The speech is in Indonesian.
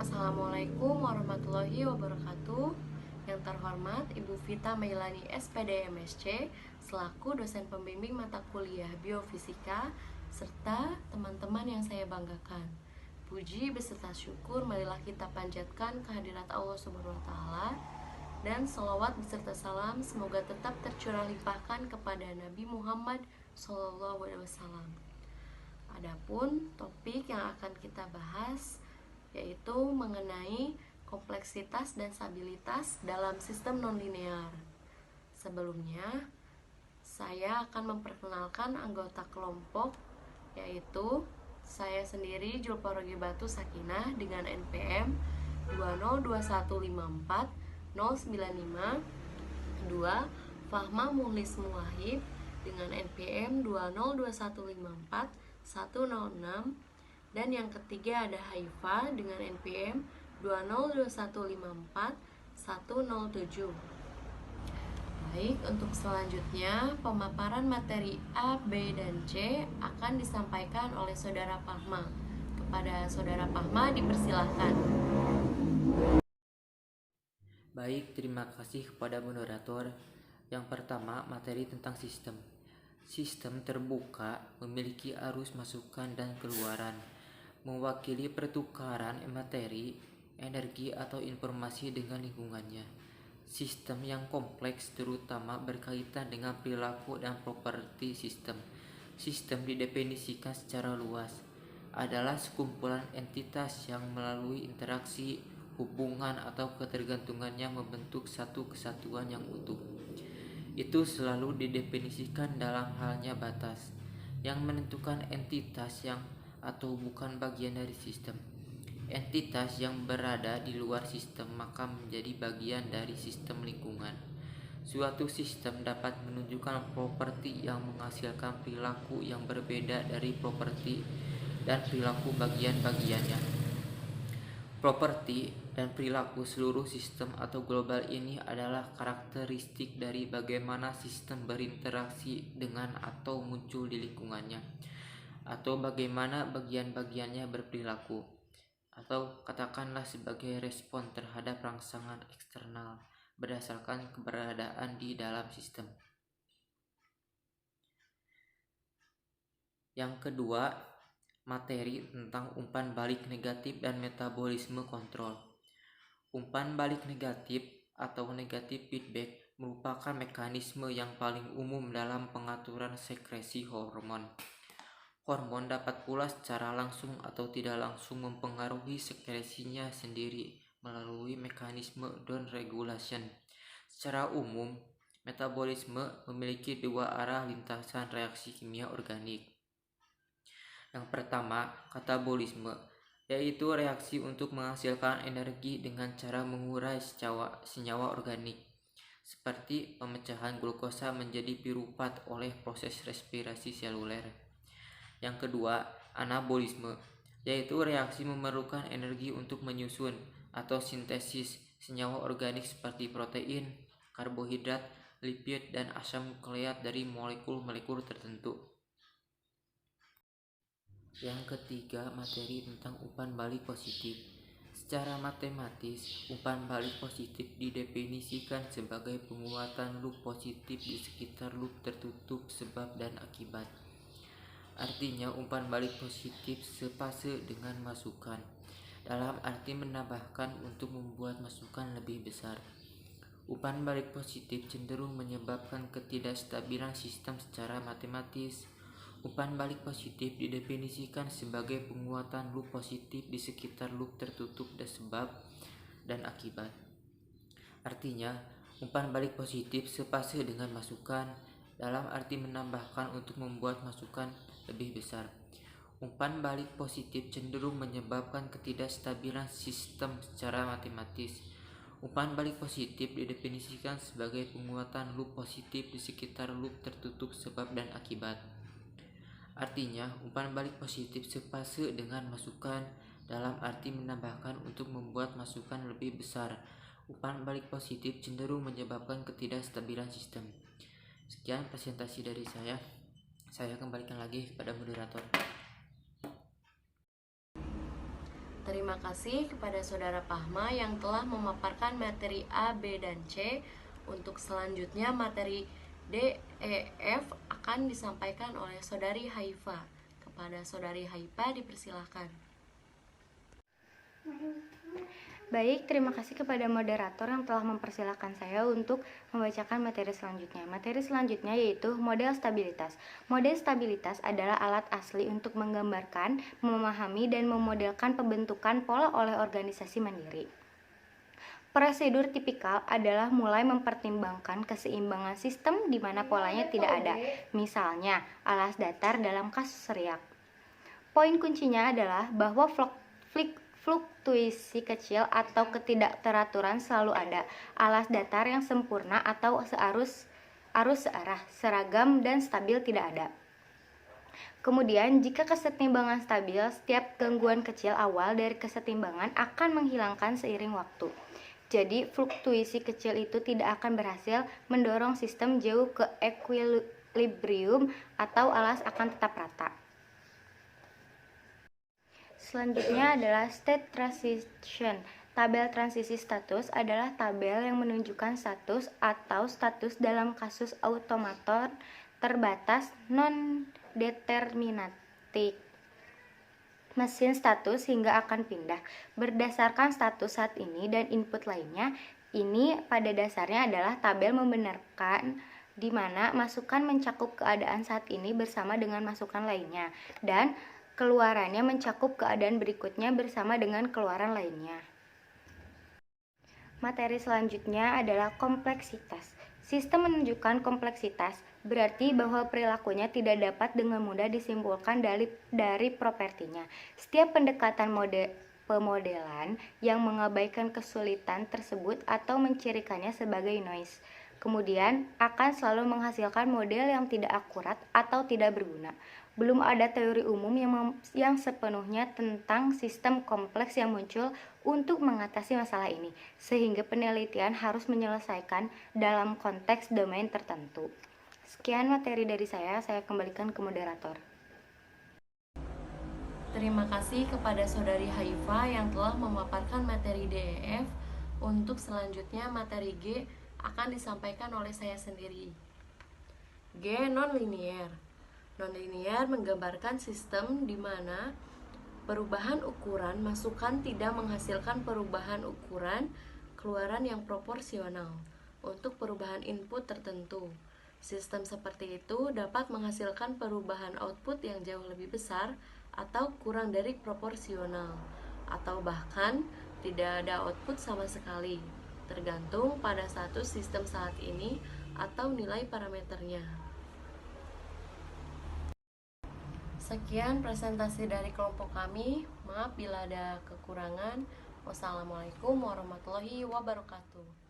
Assalamualaikum warahmatullahi wabarakatuh. Yang terhormat Ibu Vita Mailani SPD MSc selaku dosen pembimbing mata kuliah Biofisika serta teman-teman yang saya banggakan. Puji beserta syukur marilah kita panjatkan kehadirat Allah Subhanahu wa taala dan selawat beserta salam semoga tetap tercurah limpahkan kepada Nabi Muhammad SAW. Adapun topik yang akan kita bahas yaitu mengenai kompleksitas dan stabilitas dalam sistem nonlinear. Sebelumnya, saya akan memperkenalkan anggota kelompok, yaitu saya sendiri Julporoge Batu Sakinah dengan NPM 202154095, 2 Fahma Muhlis Muwahib dengan NPM 202154106, dan yang ketiga ada Haifa dengan NPM 202154107. Baik, untuk selanjutnya pemaparan materi A, B, dan C akan disampaikan oleh Saudara Fahma. Kepada Saudara Fahma dipersilahkan. Baik, terima kasih kepada moderator. Yang pertama, materi tentang sistem. Sistem terbuka memiliki arus masukan dan keluaran, mewakili pertukaran materi, energi atau informasi dengan lingkungannya. Sistem yang kompleks terutama berkaitan dengan perilaku dan properti sistem. Sistem didefinisikan secara luas adalah sekumpulan entitas yang melalui interaksi, hubungan atau ketergantungannya membentuk satu kesatuan yang utuh. Itu selalu didefinisikan dalam halnya batas, yang menentukan entitas yang atau bukan bagian dari sistem. Entitas yang berada di luar sistem maka menjadi bagian dari sistem lingkungan. Suatu sistem dapat menunjukkan properti yang menghasilkan perilaku yang berbeda dari properti dan perilaku bagian-bagiannya. Properti dan perilaku seluruh sistem atau global ini adalah karakteristik dari bagaimana sistem berinteraksi dengan atau muncul di lingkungannya, atau bagaimana bagian-bagiannya berperilaku, atau katakanlah sebagai respon terhadap rangsangan eksternal berdasarkan keberadaan di dalam sistem. Yang kedua, materi tentang umpan balik negatif dan metabolisme kontrol. Umpan balik negatif atau negatif feedback merupakan mekanisme yang paling umum dalam pengaturan sekresi hormon. Hormon dapat pula secara langsung atau tidak langsung mempengaruhi sekresinya sendiri melalui mekanisme down regulation. Secara umum, metabolisme memiliki dua arah lintasan reaksi kimia organik. Yang pertama, katabolisme, yaitu reaksi untuk menghasilkan energi dengan cara mengurai senyawa organik, seperti pemecahan glukosa menjadi piruvat oleh proses respirasi seluler. Yang kedua, anabolisme, yaitu reaksi memerlukan energi untuk menyusun atau sintesis senyawa organik seperti protein, karbohidrat, lipid, dan asam nukleat dari molekul-molekul tertentu. Yang ketiga, materi tentang umpan balik positif. Secara matematis, umpan balik positif didefinisikan sebagai penguatan loop positif di sekitar loop tertutup sebab dan akibat. Artinya, umpan balik positif sepase dengan masukan, dalam arti menambahkan untuk membuat masukan lebih besar. Umpan balik positif cenderung menyebabkan ketidakstabilan sistem secara matematis. Umpan balik positif didefinisikan sebagai penguatan loop positif di sekitar loop tertutup dan sebab dan akibat. Artinya, umpan balik positif sepase dengan masukan, dalam arti menambahkan untuk membuat masukan lebih besar. Umpan balik positif cenderung menyebabkan ketidakstabilan sistem secara matematis. Umpan balik positif didefinisikan sebagai penguatan loop positif di sekitar loop tertutup sebab dan akibat. Artinya, umpan balik positif sepase dengan masukan, dalam arti menambahkan untuk membuat masukan lebih besar. Umpan balik positif cenderung menyebabkan ketidakstabilan sistem. Sekian presentasi dari saya. Saya kembalikan lagi kepada moderator. Terima kasih kepada Saudara Pahma yang telah memaparkan materi A, B, dan C. Untuk selanjutnya materi D, E, F akan disampaikan oleh Saudari Haifa. Kepada Saudari Haifa dipersilahkan. Baik, terima kasih kepada moderator yang telah mempersilahkan saya untuk membacakan materi selanjutnya. Materi selanjutnya yaitu model stabilitas. Model stabilitas adalah alat asli untuk menggambarkan, memahami, dan memodelkan pembentukan pola oleh organisasi mandiri. Prosedur tipikal adalah mulai mempertimbangkan keseimbangan sistem di mana polanya tidak ada, misalnya alas datar dalam kasus riak. Poin kuncinya adalah bahwa fluktuasi kecil atau ketidakteraturan selalu ada. Alas datar yang sempurna atau arus searah, seragam, dan stabil tidak ada. Kemudian, jika kesetimbangan stabil, setiap gangguan kecil awal dari kesetimbangan akan menghilangkan seiring waktu. Jadi, fluktuasi kecil itu tidak akan berhasil mendorong sistem jauh ke equilibrium atau alas akan tetap rata. Selanjutnya adalah state transition. Tabel transisi status adalah tabel yang menunjukkan status atau status dalam kasus automaton terbatas non-deterministik. Mesin status hingga akan pindah berdasarkan status saat ini dan input lainnya. Ini pada dasarnya adalah tabel membenarkan di mana masukan mencakup keadaan saat ini bersama dengan masukan lainnya dan keluarannya mencakup keadaan berikutnya bersama dengan keluaran lainnya. Materi selanjutnya adalah kompleksitas. Sistem menunjukkan kompleksitas berarti bahwa perilakunya tidak dapat dengan mudah disimpulkan dari propertinya. Setiap pendekatan pemodelan yang mengabaikan kesulitan tersebut atau mencirikannya sebagai noise, kemudian akan selalu menghasilkan model yang tidak akurat atau tidak berguna. Belum ada teori umum yang sepenuhnya tentang sistem kompleks yang muncul untuk mengatasi masalah ini, sehingga penelitian harus menyelesaikan dalam konteks domain tertentu. Sekian materi dari saya kembalikan ke moderator. Terima kasih kepada Saudari Haifa yang telah memaparkan materi DEF. Untuk selanjutnya materi G akan disampaikan oleh saya sendiri. G, non-linear. Non-linear menggambarkan sistem di mana perubahan ukuran masukan tidak menghasilkan perubahan ukuran keluaran yang proporsional untuk perubahan input tertentu. Sistem seperti itu dapat menghasilkan perubahan output yang jauh lebih besar atau kurang dari proporsional, atau bahkan tidak ada output sama sekali, tergantung pada status sistem saat ini atau nilai parameternya. Sekian presentasi dari kelompok kami. Maaf bila ada kekurangan. Wassalamualaikum warahmatullahi wabarakatuh.